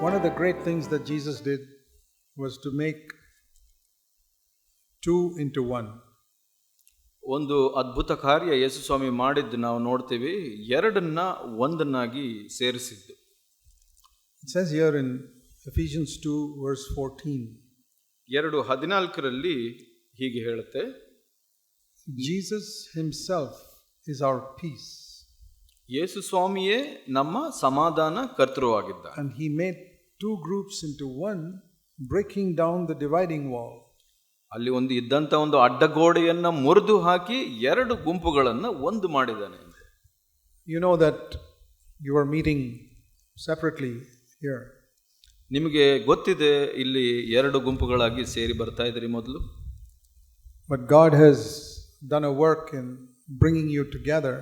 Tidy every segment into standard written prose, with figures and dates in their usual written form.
One of the great things that Jesus did was to make two into one. ಒಂದು ಅದ್ಭುತ ಕಾರ್ಯ ಯೇಸು ಸ್ವಾಮಿ ಮಾಡಿದ್ದು ನಾವು ನೋಡ್ತೀವಿ, ಎರಡನ್ನ ಒಂದನ್ನಾಗಿ ಸೇರಿಸಿದ್ದು. It says here in Ephesians 2 verse 14. 2:14 ಹೀಗೆ ಹೇಳುತ್ತೆ, Jesus himself is our peace. ಯೇಸು ಸ್ವಾಮಿಯೇ ನಮ್ಮ ಸಮಾಧಾನ ಕರ್ತೃವಾಗಿದ್ದ. And he made two groups into one, breaking down the dividing wall. ಅಲ್ಲಿ ಇದ್ದಂತ ಒಂದು ಅಡ್ಡಗೋಡೆಯನ್ನ ಮುರಿದು ಹಾಕಿ ಎರಡು ಗುಂಪುಗಳನ್ನ ಒಂದು ಮಾಡಿದ್ದಾನೆ. You know that you are meeting separately here. ನಿಮಗೆ ಗೊತ್ತಿದೆ, ಇಲ್ಲಿ ಎರಡು ಗುಂಪುಗಳಾಗಿ ಸೇರಿ ಬರ್ತಾ ಇದ್ರಿ ಮೊದಲು. But God has done a work in bringing you together.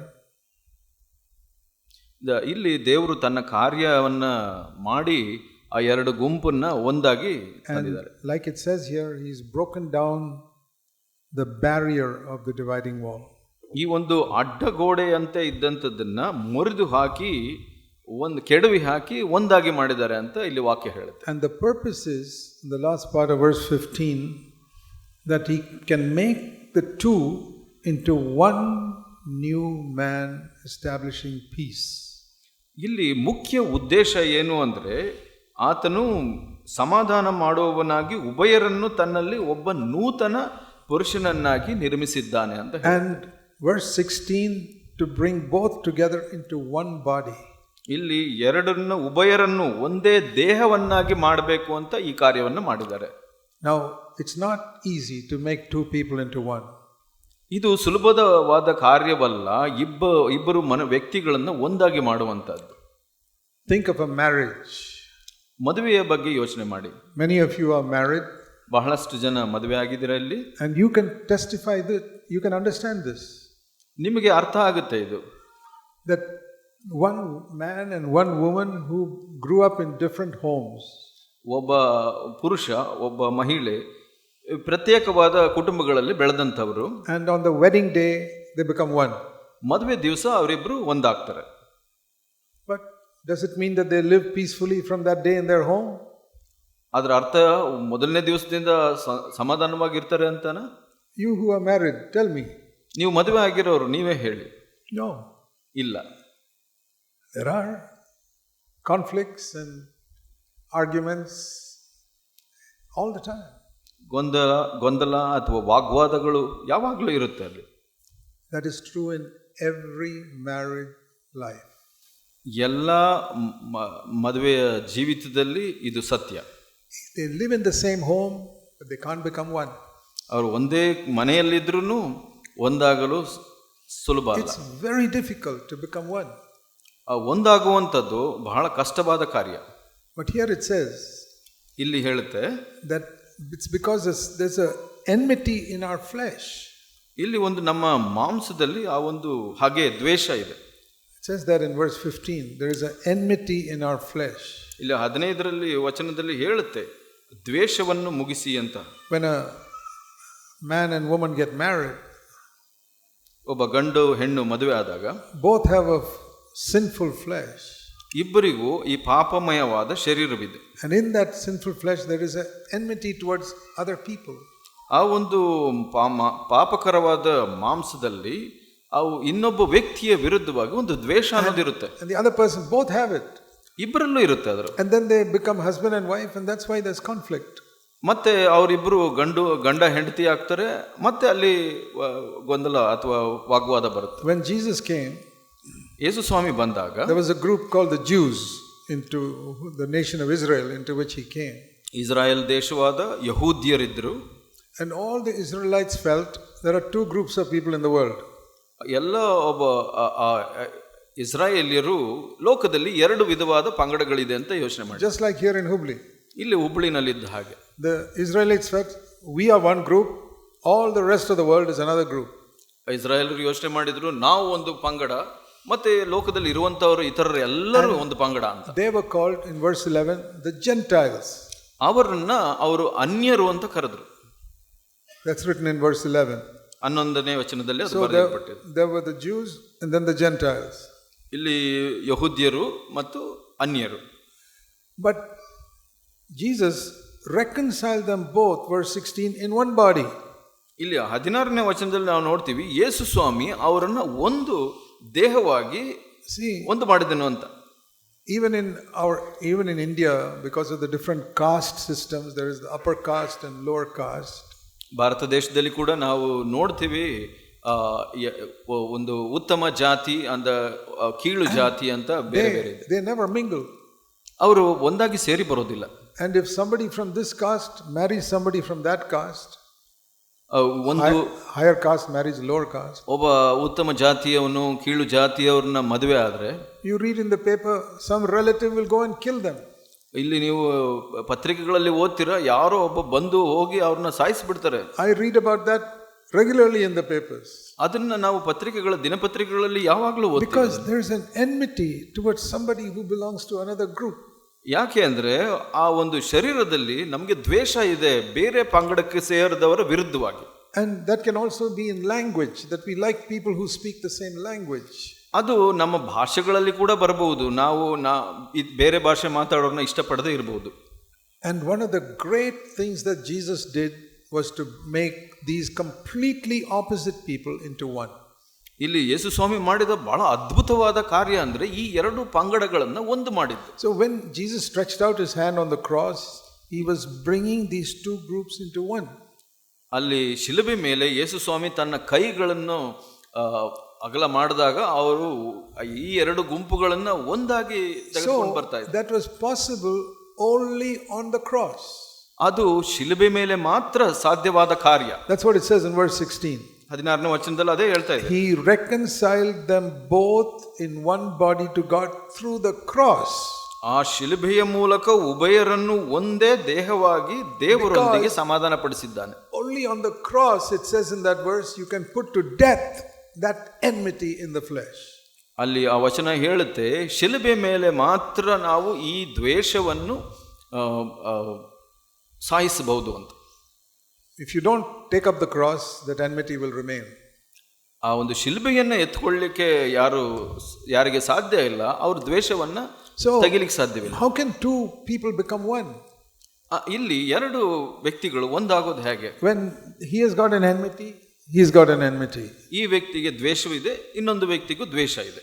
ಇಲ್ಲಿ ದೇವರು ತನ್ನ ಕಾರ್ಯವನ್ನ ಮಾಡಿ ಆ ಎರಡು ಗುಂಪನ್ನ ಒಂದಾಗಿ ತಂದಿದ್ದಾರೆ. Like it says here, he's broken down the barrier of the dividing wall. ಈ ಒಂದು ಅಡ್ಡಗೋಡೆ ಅಂತ ಇದ್ದಂಥದ್ದನ್ನ ಮುರಿದು ಹಾಕಿ ಕೆಡವಿ ಹಾಕಿ ಒಂದಾಗಿ ಮಾಡಿದ್ದಾರೆ ಅಂತ ಇಲ್ಲಿ ವಾಕ್ಯ ಹೇಳುತ್ತೆ. And the purpose is, in the last part of verse 15, that he can make the two into one new man, establishing peace. ಇಲ್ಲಿ ಮುಖ್ಯ ಉದ್ದೇಶ ಏನು ಅಂದ್ರೆ, ಆತನು ಸಮಾಧಾನ ಮಾಡುವವನಾಗಿ ಉಭಯರನ್ನು ತನ್ನಲ್ಲಿ ಒಬ್ಬ ನೂತನ ಪುರುಷನನ್ನಾಗಿ ನಿರ್ಮಿಸಿದ್ದಾನೆ ಅಂತ. And verse 16, to bring both together into one body. ಇಲ್ಲಿ ಉಭಯರನ್ನು ಒಂದೇ ದೇಹವನ್ನಾಗಿ ಮಾಡಬೇಕು ಅಂತ ಈ ಕಾರ್ಯವನ್ನು ಮಾಡಿದ್ದಾರೆ. Now it's not easy to make two people into one. ಇದು ಸುಲಭವಾದ ಕಾರ್ಯವಲ್ಲ, ಇಬ್ಬರು ವ್ಯಕ್ತಿಗಳನ್ನು ಒಂದಾಗಿ ಮಾಡುವಂತದ್ದು. Think of a marriage. ಮದುವೆಯ ಬಗ್ಗೆ ಯೋಚನೆ ಮಾಡಿ. Many of you are married. ಬಹಳಷ್ಟು ಜನ ಮದುವೆ ಆಗಿದ್ದೀರಾ ಇಲ್ಲಿ. And you can testify that, you can understand this. ನಿಮಗೆ ಅರ್ಥ ಆಗುತ್ತೆ ಇದು. That one man and one woman who grew up in different homes. ಒಬ್ಬ ಪುರುಷ ಒಬ್ಬ ಮಹಿಳೆ ಪ್ರತ್ಯೇಕವಾದ ಕುಟುಂಬಗಳಲ್ಲಿ ಬೆಳೆದಂಥವರು. And on the wedding day they become one. ಮದುವೆ ದಿವಸ ಅವರಿಬ್ರು ಒಂದಾಗ್ತಾರೆ. But does it mean that they live peacefully from that day in their home? ಅದರ ಅರ್ಥ ಮೊದಲನೇ ದಿವಸದಿಂದ ಸಮಾಧಾನವಾಗಿರ್ತಾರೆ ಅಂತಾನ? You who are married, tell me. ನೀವು ಮದುವೆ ಆಗಿರೋರು ನೀವೇ ಹೇಳಿ. No. ಇಲ್ಲ. There are conflicts and arguments all the time. ಗೊಂದಲ ಅಥವಾ ವಾಗ್ವಾದಗಳು ಯಾವಾಗಲೂ ಇರುತ್ತೆ ಅಲ್ಲಿ. That is true in every married life. ಎಲ್ಲ ಮದುವೆಯ ಜೀವಿತದಲ್ಲಿ ಇದು ಸತ್ಯ. They live in the same home, but they can't become one. ಅವರು ಒಂದೇ ಮನೆಯಲ್ಲಿದ್ರೂ ಒಂದಾಗಲು ಸುಲಭ ಅಲ್ಲ. It's very difficult to become one. ಒಂದಾಗುವಂಥದ್ದು ಬಹಳ ಕಷ್ಟವಾದ ಕಾರ್ಯ. But here it says, ಇಲ್ಲಿ ಹೇಳುತ್ತೆ that it's because there's a enmity in our flesh. ಇಲ್ಲಿ ನಮ್ಮ ಮಾಂಸದಲ್ಲಿ ಆ ಹಾಗೆ ದ್ವೇಷ ಇದೆ. It says that in verse 15, there is an enmity in our flesh. ಇಲ್ಲಿ 15ರಲ್ಲಿ ವಚನದಲ್ಲಿ ಹೇಳುತ್ತೆ, ದ್ವೇಷವನ್ನು ಮುಗಿಸಿ ಅಂತ. When a man and woman get married, ಒಬ್ಬ ಗಂಡು ಹೆಣ್ಣು ಮದುವೆ ಆದಾಗ, both have a sinful flesh. ಇಬ್ಬರಿಗೂ ಈ ಪಾಪಮಯವಾದ ಶರೀರವಿದೆ. And in that sinful flesh there is an enmity towards other people. ಆ ಪಾಪಕರವಾದ ಮಾಂಸದಲ್ಲಿ ಅವು ಇನ್ನೊಬ್ಬ ವ್ಯಕ್ತಿಯ ವಿರುದ್ಧವಾಗಿ ದ್ವೇಷ ಅನ್ನೋದಿರುತ್ತೆ. And the other person, both have it. ಇಬ್ಬರಲ್ಲೂ ಇರುತ್ತೆ ಅದರ. And then they become husband and wife, and that's why there's conflict. ಮತ್ತೆ ಅವರಿಬ್ಬರು ಗಂಡ ಹೆಂಡತಿ ಆಗ್ತಾರೆ, ಮತ್ತೆ ಅಲ್ಲಿ ಗೊಂದಲ ಅಥವಾ ವಾಗ್ವಾದ ಬರುತ್ತೆ. When Jesus came, ಯೇಸು ಸ್ವಾಮಿ ಬಂದಾಗ, there was a group called the Jews, into the nation of Israel, into which he came. Israel ದೇಶವಾದ ಯಹೂದ್ಯರಿದ್ದರು. And all the Israelites felt there are two groups of people in the world. ಎಲ್ಲ ಒಬ್ಬ ಇಸ್ರಾಯೇಲ್ಯರು ಲೋಕದಲ್ಲಿ ಎರಡು ವಿಧವಾದ ಪಂಗಡಗಳಿದೆ ಅಂತ ಯೋಚನೆ ಮಾಡಿ. Just like here in Hubli. ಇಲ್ಲಿ ಹುಬ್ಳಿನಲ್ಲಿದ್ದ ಹಾಗೆ. The Israelites felt we are one group, all the rest of the world is another group. ಇಸ್ರಾಯೇಲರು ಯೋಚನೆ ಮಾಡಿದ್ರು, ನಾವು ಒಂದು ಪಂಗಡ, ಮತ್ತೆ ಲೋಕದಲ್ಲಿ ಇರುವಂತವರು ಇತರರು ಎಲ್ಲರೂ ಒಂದು ಪಂಗಡ ಅಂತ. They were called in verse 11 the Gentiles. ಅವರು ಅನ್ಯರು ಅಂತ ಕರೆದ್ರು. That's written in verse 11. 11ನೇ ವಚನದಲ್ಲಿ ಅದು ಬರೆಯಲ್ಪಟ್ಟಿದೆ. There were the Jews and then the Gentiles. ಇಲ್ಲಿ ಯಹೂದ್ಯರು ಮತ್ತು ಅನ್ಯರು. But Jesus reconciled them both, verse 16, in one body. ಇಲ್ಲಿ 16ನೇ ವಚನದಲ್ಲಿ ನಾವು ನೋಡ್ತೀವಿ ಯೇಸು ಸ್ವಾಮಿ ಅವರನ್ನ ಒಂದು ದೇಹವಾಗಿ ಒಂದು ಮಾಡಿದನು ಅಂತ. Even in India, because of the different caste systems, there is the upper caste and lower caste. Bharat ದೇಶದಲ್ಲಿ ಕೂಡ ನಾವು ನೋಡ್ತೀವಿ ಒಂದು ಉತ್ತಮ ಜಾತಿ ಅಂದ ಕೀಳು ಜಾತಿ ಅಂತ ಬೇರೆ ಬೇರೆ ಇದೆ. They never mingle. ಅವರು ಒಂದಾಗಿ ಸೇರಿ ಬರೋದಿಲ್ಲ. And if somebody from this caste marries somebody from that caste, ಒಂದು higher caste marries lower caste. ಒಬ್ಬ ಉತ್ತಮ ಜಾತಿಯವನು ಕೀಳು ಜಾತಿಯವ್ರನ್ನ ಮದುವೆ ಆದ್ರೆ, you read in the paper, some relative will go and kill them. ಇಲ್ಲಿ ನೀವು ಪತ್ರಿಕೆಗಳಲ್ಲಿ ಓದ್ತೀರಾ, ಯಾರೋ ಒಬ್ಬ ಬಂದು ಹೋಗಿ ಅವ್ರನ್ನ ಸಾಯಿಸ್ಬಿಡ್ತಾರೆ. I read about that regularly in the papers. ಅದನ್ನ ನಾವು ದಿನಪತ್ರಿಕೆಗಳಲ್ಲಿ ಯಾವಾಗಲೂ ಓದ್ತೀವಿ. Because there is an enmity towards somebody who belongs to another group. ಯಾಕೆ ಅಂದ್ರೆ ಆ ಒಂದು ಶರೀರದಲ್ಲಿ ನಮಗೆ ದ್ವೇಷ ಇದೆ ಬೇರೆ ಪಂಗಡಕ್ಕೆ ಸೇರಿದವರ ವಿರುದ್ಧವಾಗಿ. And that can also be in language, that we like people who speak the same language. ಅದು ನಮ್ಮ ಭಾಷೆಗಳಲ್ಲಿ ಕೂಡ ಬರಬಹುದು. ನಾವು ಬೇರೆ ಭಾಷೆ ಮಾತಾಡೋರನ್ನ ಇಷ್ಟಪಡದೇ ಇರಬಹುದು. And one of the great things that Jesus did was to make these completely opposite people into one. ಇಲ್ಲಿ ಯೇಸು ಸ್ವಾಮಿ ಮಾಡಿದ ಬಹಳ ಅದ್ಭುತವಾದ ಕಾರ್ಯ ಅಂದ್ರೆ ಈ ಎರಡು ಪಂಗಡಗಳನ್ನ ಒಂದು ಮಾಡಿದ್ದು. So when Jesus stretched out his hand on the cross, he was bringing these two groups into one. ಅಲ್ಲಿ ಶಿಲುಬೆ ಮೇಲೆ ಯೇಸು ಸ್ವಾಮಿ ತನ್ನ ಕೈಗಳನ್ನು ಅಗಲ ಮಾಡಿದಾಗ ಅವರು ಈ ಎರಡು ಗುಂಪುಗಳನ್ನ ಒಂದಾಗಿ ತೆಗೆದುಕೊಂಡು ಬರ್ತಾ ಇದ್ದಾರೆ. That was possible only on the cross. ಅದು ಶಿಲುಬೆ ಮೇಲೆ ಮಾತ್ರ ಸಾಧ್ಯವಾದ ಕಾರ್ಯ. That's what it says in verse 16. 16ನೇ ವಚನದಲ್ಲಿ ಅದೇ ಹೇಳ್ತಾ ಇದೆ. He reconciled them both in one body to God through the cross. ಆ ಶಿಲುಬೆಯ ಮೂಲಕ ಉಭಯರನ್ನು ಒಂದೇ ದೇಹವಾಗಿ ದೇವರೊಂದಿಗೆ ಸಮಾಧಾನ ಪಡಿಸಿದ್ದಾನೆ. Only on the cross, it says in that verse, you can put to death that enmity in the flesh. ಅಲ್ಲಿ ಆ ವಚನ ಹೇಳುತ್ತೆ, ಶಿಲುಬೆ ಮೇಲೆ ಮಾತ್ರ ನಾವು ಈ ದ್ವೇಷವನ್ನು ಸಾಯಿಸಬಹುದು ಅಂತ. If you don't take up the cross, that enmity will remain. ಆ ಒಂದು ಶಿಲುಬೆಯನ್ನು ಎತ್ಕೊಳ್ಳಿಕ್ಕೆ ಯಾರಿಗೆ ಸಾಧ್ಯ ಇಲ್ಲ, ಅವ್ರ ದ್ವೇಷವನ್ನ ತೆಗಿಲಿಕ್ಕೆ ಸಾಧ್ಯವಿಲ್ಲ. How can two people become one? ಇಲ್ಲಿ ಎರಡು ವ್ಯಕ್ತಿಗಳು ಒಂದಾಗೋದು ಹೇಗೆ? When he has got an enmity, he has got an enmity. ಈ ವ್ಯಕ್ತಿಗೆ ದ್ವೇಷವಿದೆ, ಇನ್ನೊಂದು ವ್ಯಕ್ತಿಗೂ ದ್ವೇಷ ಇದೆ.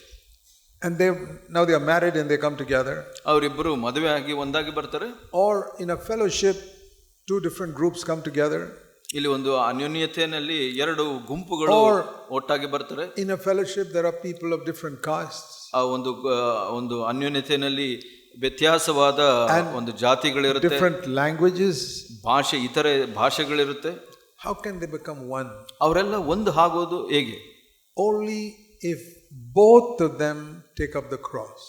And now they are married and they come together. ಅವರಿಬ್ಬರು ಮದುವೆ ಆಗಿ ಒಂದಾಗಿ ಬರ್ತಾರೆ. Or in a fellowship, two different groups come together. ಇಲ್ಲಿ ಒಂದು ಅನ್ಯೋನ್ಯತೆಯಲ್ಲಿ ಎರಡು ಗುಂಪುಗಳು ಒಟ್ಟಾಗಿ ಬರ್ತಾರೆ. In a fellowship there are people of different castes. ಆ ಒಂದು ಅನ್ಯೋನ್ಯತೆಯಲ್ಲಿ ವ್ಯತ್ಯಾಸವಾದ ಒಂದು ಜಾತಿಗಳಿರುತ್ತೆ, different languages, ಇತರೆ ಭಾಷೆಗಳಿರುತ್ತೆ. How can they become one? ಅವರೆಲ್ಲ ಒಂದು ಆಗೋದು ಹೇಗೆ? Only if both of them take up the cross.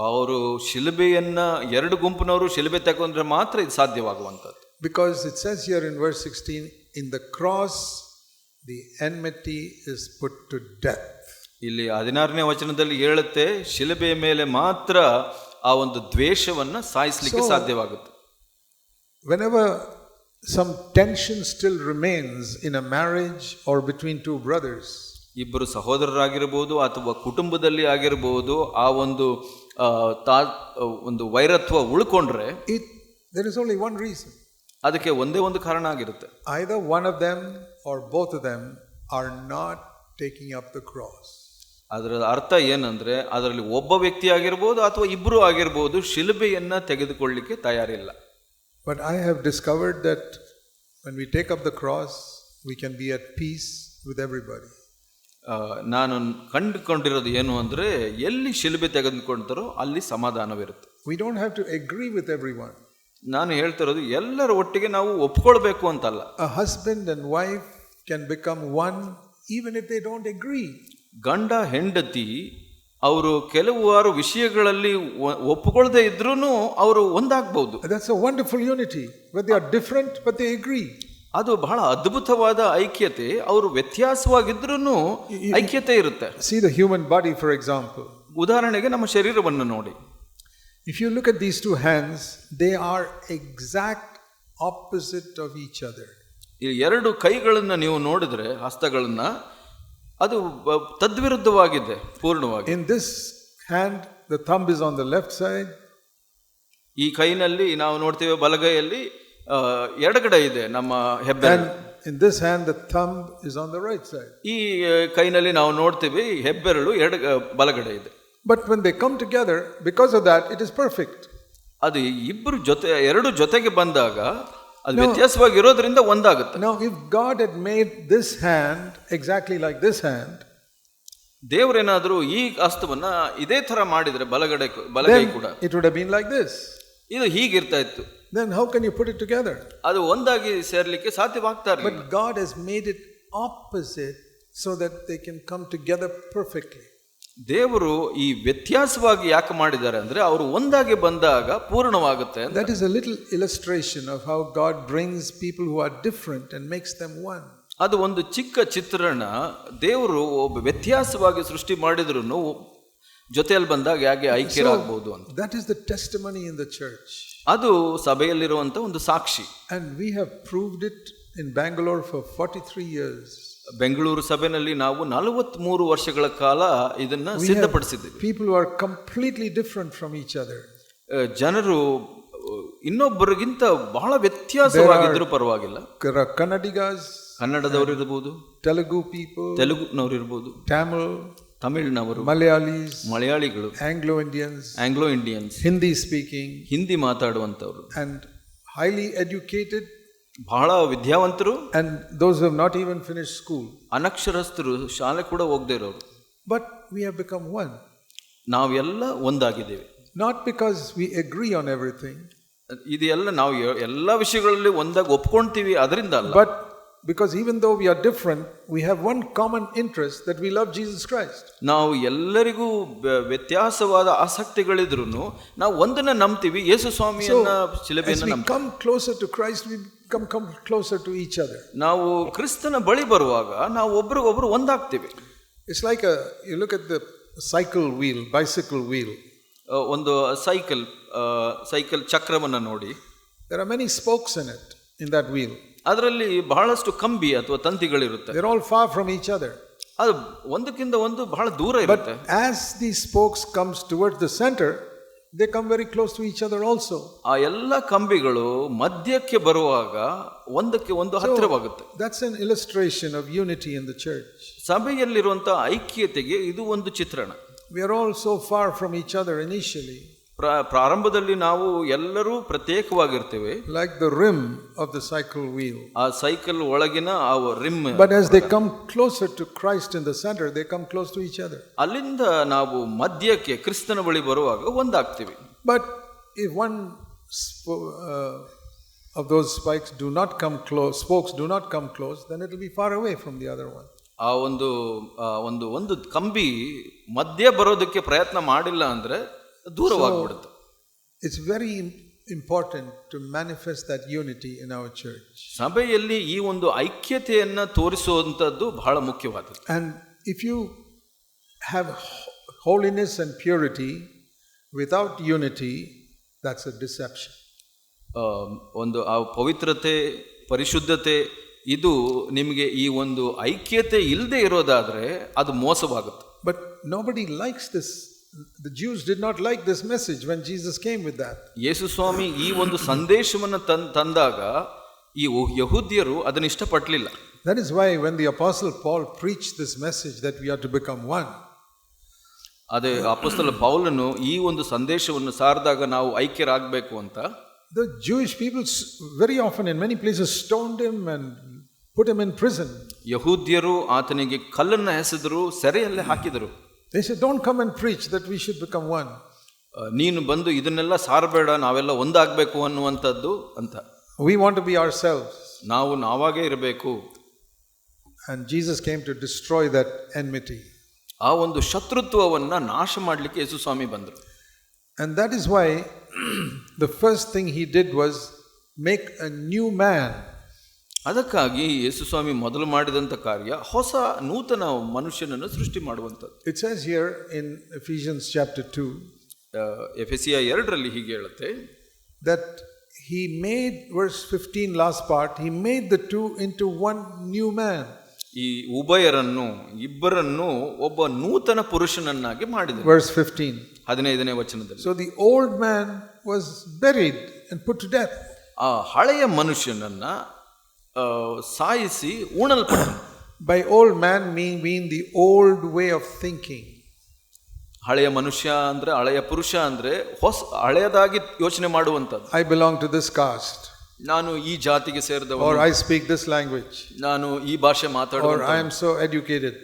ಅವರು ಶಿಲುಬೆಯನ್ನ ಎರಡು ಗುಂಪಿನವರು ಶಿಲುಬೆ ತಗೊಂಡ್ರೆ ಮಾತ್ರ ಇದು ಸಾಧ್ಯವಾಗುವಂಥದ್ದು. Because it says here in verse 16, in the cross the enmity is put to death. ಇಲ್ಲಿ 16ನೇ ವಚನದಲ್ಲಿ ಹೇಳುತ್ತೆ, ಶಿಲುಬೆಯ ಮೇಲೆ ಮಾತ್ರ ಆ ಒಂದು ದ್ವೇಷವನ್ನ ಸಾಯಿಸಲಿಕ್ಕೆ ಸಾಧ್ಯವಾಗುತ್ತೆ. Whenever some tension still remains in a marriage or between two brothers, ಇಬ್ಬರು ಸಹೋದರರಾಗಿರಬಹುದು ಅಥವಾ ಕುಟುಂಬದಲ್ಲಿ ಆಗಿರಬಹುದು, ಆ ಒಂದು ವೈರತ್ವ ಉಳ್ಕೊಂಡ್ರೆ there is only one reason. ಅದಕ್ಕೆ ಒಂದೇ ಒಂದು ಕಾರಣ ಆಗಿರುತ್ತೆ. Either one of them or both of them are not taking up the cross. ಅದರ ಅರ್ಥ ಏನಂದ್ರೆ, ಅದರಲ್ಲಿ ಒಬ್ಬ ವ್ಯಕ್ತಿ ಆಗಿರ್ಬೋದು ಅಥವಾ ಇಬ್ಬರು ಆಗಿರ್ಬೋದು, ಶಿಲುಬೆಯನ್ನ ತೆಗೆದುಕೊಳ್ಳಿಕ್ಕೆ ತಯಾರಿಲ್ಲ. But I have discovered that when we take up the cross, we can be at peace with everybody. ನಾನು ಕಂಡುಕೊಂಡಿರೋದು ಏನು ಅಂದ್ರೆ, ಎಲ್ಲಿ ಶಿಲುಬೆ ತೆಗೆದುಕೊಳ್ತಾರೋ ಅಲ್ಲಿ ಸಮಾಧಾನವಿರುತ್ತೆ. We don't have to agree with everyone. ನಾನು ಹೇಳ್ತಿರೋದು ಎಲ್ಲರ ಒಟ್ಟಿಗೆ ನಾವು ಒಪ್ಕೊಳ್ಬೇಕು ಅಂತಲ್ಲ. A husband and wife can become one even if they don't agree. ಗಂಡ ಹೆಂಡತಿ ಅವರು ಕೆಲವಾರು ವಿಷಯಗಳಲ್ಲಿ ಒಪ್ಪಿಕೊಳ್ಳದೆ ಇದ್ರೂ ಅವರು ಒಂದಾಗಬಹುದು. That's a wonderful unity, where they are different but they agree. ಅದು ಬಹಳ ಅದ್ಭುತವಾದ ಐಕ್ಯತೆ. ಅವರು ವ್ಯತ್ಯಾಸವಾಗಿದ್ರೂ ಐಕ್ಯತೆ ಇರುತ್ತೆ. See the human body, for example. ಉದಾಹರಣೆಗೆ ನಮ್ಮ ಶರೀರವನ್ನು ನೋಡಿ. If you look at these two hands, they are exact opposite of each other. ಈ ಎರಡು ಕೈಗಳನ್ನು ನೀವು ನೋಡಿದ್ರೆ, ಹಸ್ತಗಳನ್ನ, ಅದು ತದ್ವಿರುದ್ಧವಾಗಿದೆ ಪೂರ್ಣವಾಗಿ. In this hand, the thumb is on the left side ಈ ಕೈನಲ್ಲಿ ನಾವು ನೋಡ್ತೇವೆ ಬಲಗೈಯಲ್ಲಿ ಎಡಗಡೆ ಇದೆ ನಮ್ಮ ಹೆಬ್ಬೆರಳು. In this hand the thumb is on the right side. ಈ ಕೈನಲ್ಲಿ ನಾವು ನೋಡ್ತೀವಿ ಹೆಬ್ಬೆರಳು ಬಲಗಡೆ ಇದೆ. But when they come together, because of that it is perfect. ಅದು ಇಬ್ಬರು ಎರಡು ಜೊತೆಗೆ ಬಂದಾಗ ಅದು ವ್ಯತ್ಯಾಸವಾಗಿ ಇರೋದ್ರಿಂದ ಒಂದಾಗುತ್ತೆ. Now if God had made this hand exactly like this hand, ದೇವರೇನಾದರೂ ಈ ಹಸ್ತವನ್ನ ಇದೇ ತರ ಮಾಡಿದ್ರೆ ಬಲಗೈ ಕೂಡ it would have been like this. ಇದು ಹೀಗಿರ್ತಾ ಇತ್ತು. Then how can you put it together? ಅದು ಒಂದಾಗಿ ಸೇರ್ಲಿಕ್ಕೆ ಸಾಧ್ಯವಾಗ್ತಾ ಇರಲಿಲ್ಲ. But God has made it opposite so that they can come together perfectly. ದೇವರು ಈ ವ್ಯತ್ಯಾಸವಾಗಿ ಯಾಕೆ ಮಾಡಿದ್ದಾರೆ ಅಂದ್ರೆ ಅವರು ಒಂದಾಗಿ ಬಂದಾಗ ಪೂರ್ಣವಾಗುತ್ತೆ. That is a little illustration of how God brings people who are different and makes them one. ಅದು ಒಂದು ಚಿಕ್ಕ ಚಿತ್ರಣ. ದೇವರು ಒಬ್ಬ ವ್ಯತ್ಯಾಸವಾಗಿ ಸೃಷ್ಟಿ ಮಾಡಿದ್ರು ಜೊತೆಯಲ್ಲಿ ಬಂದಾಗ ಹೇಗೆ ಐಕ್ಯರಾಗಬಹುದು ಅಂತ. That is the testimony in the church. ಅದು ಸಭೆಯಲ್ಲಿರುವಂತ ಒಂದು ಸಾಕ್ಷಿ. And we have proved it in Bangalore for 43 years. Bengaluru ಸಭೆಯಲ್ಲಿ ನಾವು 43 ವರ್ಷಗಳ ಕಾಲ ಇದನ್ನ ಸಿದ್ಧಪಡಿಸಿದ್ದೀವಿ. People who are completely different from each other. ಜನರು ಇನ್ನೊಬ್ಬರಿಗಿಂತ ಬಹಳ ವ್ಯತ್ಯಾಸವಾಗಿದ್ರೂ ಪರವಾಗಿಲ್ಲ. Kannadigas, ಕನ್ನಡದವರು ಇರಬಹುದು, Telugu people, ತೆಲುಗುನವರು ಇರಬಹುದು, ತಮಿಳ್ನವರು, ಮಲಯಾಳಿಗಳು, Anglo Indians, Hindi speaking, Hindi ಮಾತಾಡುವಂತವರು, and highly educated, ಬಹಳ ವಿದ್ಯಾವಂತರು, and those who have not even finished school, ಅನಕ್ಷರಸ್ಥರು, ಶಾಲೆ ಕೂಡ ಹೋಗದೇ ಇರೋರು. But we have become one. ನಾವೆಲ್ಲ ಒಂದಾಗಿದ್ದೇವೆ. Not because we agree on everything. ಇದೆಲ್ಲ ನಾವು ಎಲ್ಲ ವಿಷಯಗಳಲ್ಲಿ ಒಂದಾಗಿ ಒಪ್ಕೊಂತೀವಿ ಅದರಿಂದ ಅಲ್ಲ. But because even though we are different, we have one common interest, that we love Jesus Christ. ನಾವು ಎಲ್ಲರಿಗೂ ವ್ಯತ್ಯಾಸವಾದ ಆಸಕ್ತಿಗಳಿದ್ರೂ ನಾವು ಒಂದನ್ನ ನಂಬ್ತೀವಿ, ಯೇಸು ಸ್ವಾಮಿಯನ್ನ ಶಿಲುಬೆಯನ್ನು ನಂಬ್ತೀವಿ. As we come closer to Christ, we come closer to each other. ನಾವು ಕ್ರಿಸ್ತನ ಬಳಿ ಬರುವಾಗ ನಾವು ಒಬ್ರಿಗೊಬ್ರು ಒಂದಾಗ್ತೀವಿ. It's like you look at the bicycle wheel. ಒಂದು ಸೈಕಲ್ ಚಕ್ರವನ್ನು ನೋಡಿ. There are many spokes in that wheel. ಅದರಲ್ಲಿ ಬಹಳಷ್ಟು ಕಂಬಿ ಅಥವಾ ತಂತಿಗಳಿರುತ್ತೆ. They're all far from each other. ಅದು ಒಂದಕ್ಕಿಂತ ಒಂದು ಬಹಳ ದೂರ ಇರುತ್ತೆ. But as these spokes comes towards the center, they come very close to each other also. ಆ ಎಲ್ಲ ಕಂಬಿಗಳು ಮಧ್ಯಕ್ಕೆ ಬರುವಾಗ ಒಂದಕ್ಕೆ ಒಂದು ಹತ್ತಿರವಾಗುತ್ತೆ. That's an illustration of unity in the church. ಸಭೆಯಲ್ಲಿರುವಂತಹ ಐಕ್ಯತೆಗೆ ಇದು ಒಂದು ಚಿತ್ರಣ. We are all so far from each other initially. ಪ್ರಾರಂಭದಲ್ಲಿ ನಾವು ಎಲ್ಲರೂ ಪ್ರತ್ಯೇಕವಾಗಿರ್ತೇವೆ. Like the rim of the cycle wheel. ಆ ಸೈಕಲ್ ಒಳಗಿನ ಆ rim. But as they come closer to Christ in the center, they come close to each other. ಅಲ್ಲಿಂದ ನಾವು ಮಧ್ಯಕ್ಕೆ ಕ್ರಿಸ್ತನ ಬಳಿ ಬರುವಾಗ ಒಂದಾಗ್ತೀವಿ. But if one of those spokes do not come close, then it will be far away from the other one. ಆ ಒಂದು ಕಂಬಿ ಮಧ್ಯ ಬರೋದಕ್ಕೆ ಪ್ರಯತ್ನ ಮಾಡಿಲ್ಲ ಅಂದ್ರೆ ದೂರವಾಗ್ಬಿಡುತ್ತೆ. It's very important to manifest that unity in our church. ಸಭೆಯಲ್ಲಿ ಈ ಒಂದು ಐಕ್ಯತೆಯನ್ನ ತೋರಿಸುವಂತದ್ದು ಬಹಳ ಮುಖ್ಯವಾದದ್ದು. And if you have holiness and purity without unity, that's a deception. ಒಂದು ಆ ಪವಿತ್ರತೆ, ಪರಿಶುದ್ಧತೆ, ಇದು ನಿಮಗೆ ಈ ಒಂದು ಐಕ್ಯತೆ ಇಲ್ಲದೆ ಇರೋದಾದ್ರೆ ಅದು ಮೋಸವಾಗುತ್ತೆ. But nobody likes this. The Jews did not like this message when Jesus came with that. ಯೇಸು ಸ್ವಾಮಿ ಈ ಒಂದು ಸಂದೇಶವನ್ನು ತಂದಾಗ ಈ ಯಹೂದ್ಯರು ಅದನ್ನು ಇಷ್ಟಪಡಲಿಲ್ಲ. That is why when the apostle Paul preached this message that we are to become one, ಅದೇ ಅಪೊಸ್ತಲ ಪೌಲನು ಈ ಒಂದು ಸಂದೇಶವನ್ನು ಸಾರಿದಾಗ ನಾವು ಐಕ್ಯರಾಗಬೇಕು ಅಂತ, the Jewish people very often in many places stoned him and put him in prison. ಯಹೂದ್ಯರು ಆತನಿಗೆ ಕಲ್ಲನ್ನು ಎಸೆದರು, ಸೆರೆಯಲ್ಲೇ ಹಾಕಿದರು. They said, don't come and preach that we should become one. ನೀನು ಬಂದು ಇದನ್ನೆಲ್ಲ ಸಾರಬೇಡ, ನಾವೆಲ್ಲ ಒಂದಾಗಬೇಕು ಅನ್ನುವಂಥದ್ದು ಅಂತ. We want to be ourselves. ನಾವು ನಾವಾಗೇ ಇರಬೇಕು. And Jesus came to destroy that enmity. ಆ ಒಂದು ಶತ್ರುತ್ವವನ್ನ ನಾಶ ಮಾಡಲಿಕ್ಕೆ ಯೇಸು ಸ್ವಾಮಿ ಬಂದರು. And that is why the first thing he did was make a new man. ಅದಕ್ಕಾಗಿ ಯೇಸು ಸ್ವಾಮಿ ಮೊದಲು ಮಾಡಿದಂಥ ಕಾರ್ಯ ಹೊಸ ನೂತನ ಮನುಷ್ಯನನ್ನು ಸೃಷ್ಟಿ ಮಾಡುವಂಥದ್ದು. It says here in Ephesians chapter 2, ಎಫೆಸಿಯ 2ರಲ್ಲಿ ಹೀಗೆ ಹೇಳುತ್ತೆ, that he made, verse 15 last part, he made the two into one new man. ಈ ಉಭಯರನ್ನು ಇಬ್ಬರನ್ನು ಒಬ್ಬ ನೂತನ ಪುರುಷನನ್ನಾಗಿ ಮಾಡಿದನು. Verse 15. 15ನೇ ವಚನದಲ್ಲಿ. So the old man was buried and put to death. ಆ ಹಳೆಯ ಮನುಷ್ಯನನ್ನ ಸಾಯಿಸಿ ಉಣಲ್ಪಟ್ಟನು. By old man mean the old way of thinking. ಹಳೆಯ ಮನುಷ್ಯ ಅಂದ್ರೆ, ಹಳೆಯ ಪುರುಷ ಅಂದ್ರೆ ಹಳೆಯದಾಗಿ ಯೋಚನೆ ಮಾಡುವಂಥದ್ದು. I belong to this caste. ನಾನು ಈ ಜಾತಿಗೆ ಸೇರಿದವನು. Or I speak this language. ನಾನು ಈ ಭಾಷೆ ಮಾತಾಡುವವನು. Or I am so educated.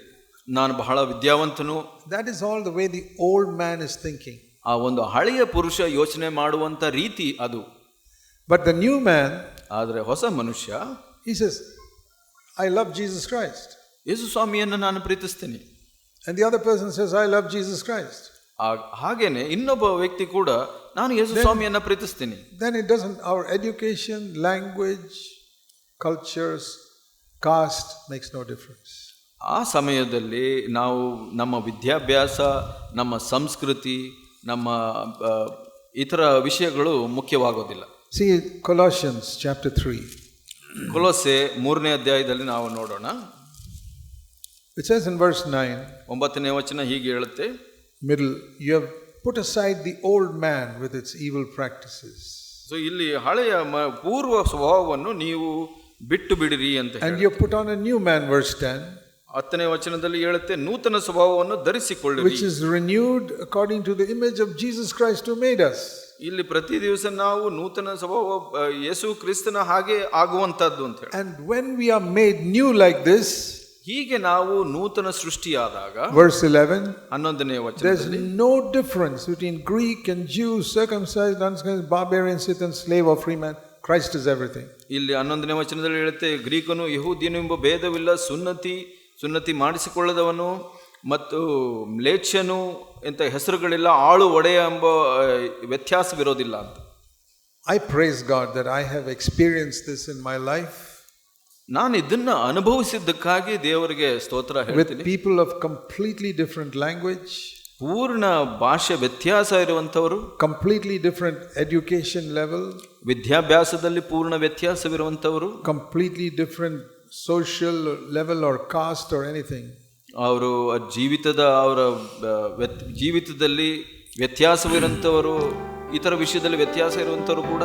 ನಾನು ಬಹಳ ವಿದ್ಯಾವಂತನು. That is all the way the old man is thinking. ಆ ಒಂದು ಹಳೆಯ ಪುರುಷ ಯೋಚನೆ ಮಾಡುವಂತ ರೀತಿ ಅದು. But the new man, ಆದರೆ ಹೊಸ ಮನುಷ್ಯ, he says, I love Jesus Christ. ಯೇಸು ಸ್ವಾಮಿಯನ್ನು ನಾನು ಪ್ರೀತಿಸ್ತೇನೆ. And the other person says, I love Jesus Christ. ಹಾಗೇನೆ ಇನ್ನೊಬ್ಬ ವ್ಯಕ್ತಿ ಕೂಡ ನಾನು ಯೇಸು ಸ್ವಾಮಿಯನ್ನ ಪ್ರೀತಿಸ್ತೇನೆ. Then it doesn't, our education, language, cultures, caste makes no difference. ಆ ಸಮಯದಲ್ಲಿ ನಾವು ನಮ್ಮ ವಿದ್ಯಾಭ್ಯಾಸ, ನಮ್ಮ ಸಂಸ್ಕೃತಿ, ನಮ್ಮ ಇತರ ವಿಷಯಗಳು ಮುಖ್ಯವಾಗೋದಿಲ್ಲ. See Colossians chapter 3. ಕೊಲೊಸ್ಸೆ 3ನೇ ಅಧ್ಯಾಯದಲ್ಲಿ ನಾವು ನೋಡೋಣ. It says in verse 9, 9ನೇ ವಚನ ಹೀಗೆ ಹೇಳುತ್ತೆ, middle, you have put aside the old man with its evil practices. So ಇಲ್ಲಿ ಹಳೆಯ ಪೂರ್ವ ಸ್ವಭಾವವನ್ನು ನೀವು ಬಿಟ್ಟು ಬಿಡಿರಿ ಅಂತ ಹೇಳಿ. And you have put on a new man, verse 10. 10ನೇ ವಚನದಲ್ಲಿ ಹೇಳುತ್ತೆ, ನೂತನ ಸ್ವಭಾವವನ್ನು ಧರಿಸಿಕೊಳ್ಳಿರಿ. Which is renewed according to the image of Jesus Christ who made us. ಇಲ್ಲಿ ಪ್ರತಿ ದಿವಸ ನಾವು ನೂತನ ಸ್ವಭಾವ ಯೇಸು ಕ್ರಿಸ್ತನ ಹಾಗೆ ಆಗುವಂತದ್ದು ಅಂತ ಹೇಳಿ. And when we are made new like this, ಹೀಗೆ ನಾವು ನೂತನ ಸೃಷ್ಟಿಯಾದಾಗ, verse 11, 11ನೇ ವಚನದಲ್ಲಿ, there's no difference between Greek and Jew, circumcised, uncircumcised, barbarian, Scythian, slave or free man. Christ is everything. ಇಲ್ಲಿ 11ನೇ ವಚನದಲ್ಲಿ ಹೇಳುತ್ತೆ, ಗ್ರೀಕನು ಯಹೂದ್ಯನು ಎಂಬ ಭೇದವಿಲ್ಲ, ಸುನ್ನತಿ ಮಾಡಿಸಿಕೊಳ್ಳದವನು ಮತ್ತು ಮ್ಲೇಚ್ಛನು ಎಂತ ಹೆಸರುಗಳಿಲ್ಲ, ಆಳು ಒಡೆಯ ಎಂಬ ವ್ಯತ್ಯಾಸವಿರೋದಿಲ್ಲ ಅಂತ. I praise God that I have experienced this in my life. ನಾನು ಇದನ್ನ ಅನುಭವಿಸಿದ್ದಕ್ಕಾಗಿ ದೇವರಿಗೆ ಸ್ತೋತ್ರ ಹೇಳ್ತೀನಿ. With people of completely different language, ಪೂರ್ಣ ಭಾಷೆ ವ್ಯತ್ಯಾಸ ಇರುವಂತವರು, completely different education level, ವಿದ್ಯಾಭ್ಯಾಸದಲ್ಲಿ ಪೂರ್ಣ ವ್ಯತ್ಯಾಸವಿರುವಂತವರು, completely different social level or caste or anything. ಅವರು ಜೀವಿತದಲ್ಲಿ ವ್ಯತ್ಯಾಸವಿರುವಂತವರು, ಇತರ ವಿಷಯದಲ್ಲಿ ವ್ಯತ್ಯಾಸ ಇರುವಂತವರು ಕೂಡ